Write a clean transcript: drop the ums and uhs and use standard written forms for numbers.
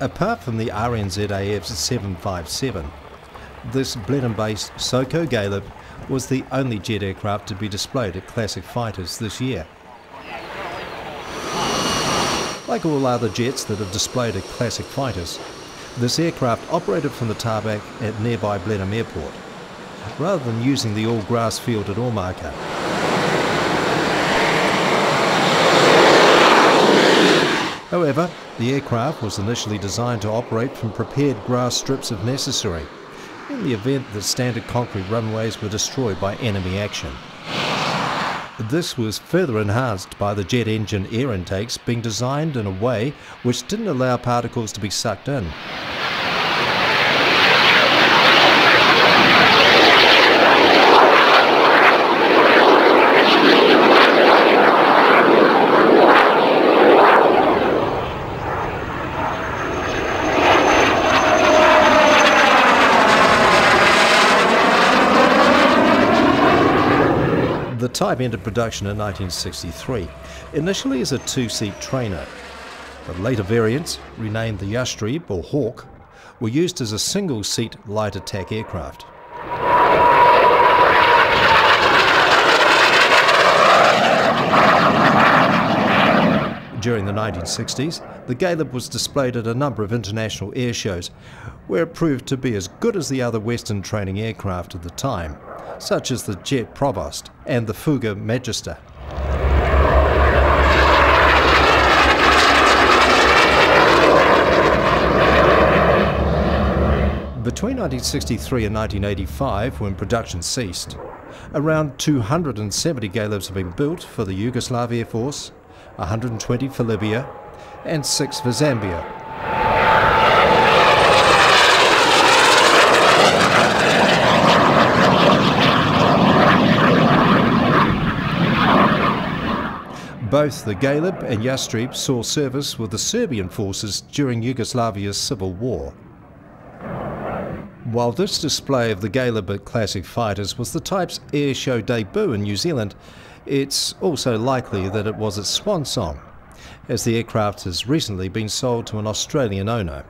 Apart from the RNZAF's 757, this Blenheim-based Soko Galeb was the only jet aircraft to be displayed at Classic Fighters this year. Like all other jets that have displayed at Classic Fighters, this aircraft operated from the tarmac at nearby Blenheim Airport, rather than using the all-grass field at Omaka. However, the aircraft was initially designed to operate from prepared grass strips if necessary, in the event that standard concrete runways were destroyed by enemy action. This was further enhanced by the jet engine air intakes being designed in a way which didn't allow particles to be sucked in. The type entered production in 1963, initially as a two-seat trainer, but later variants, renamed the Yastreb or Hawk, were used as a single-seat light attack aircraft. During the 1960s, the Galeb was displayed at a number of international air shows, where it proved to be as good as the other Western training aircraft at the time, such as the Jet Provost and the Fugger Magister. Between 1963 and 1985, when production ceased, around 270 Galebs have been built for the Yugoslav Air Force, 120 for Libya, and 6 for Zambia. Both the Galeb and Yastreb saw service with the Serbian forces during Yugoslavia's civil war. While this display of the Galeb at Classic Fighters was the type's air show debut in New Zealand, it's also likely that it was its swan song, as the aircraft has recently been sold to an Australian owner.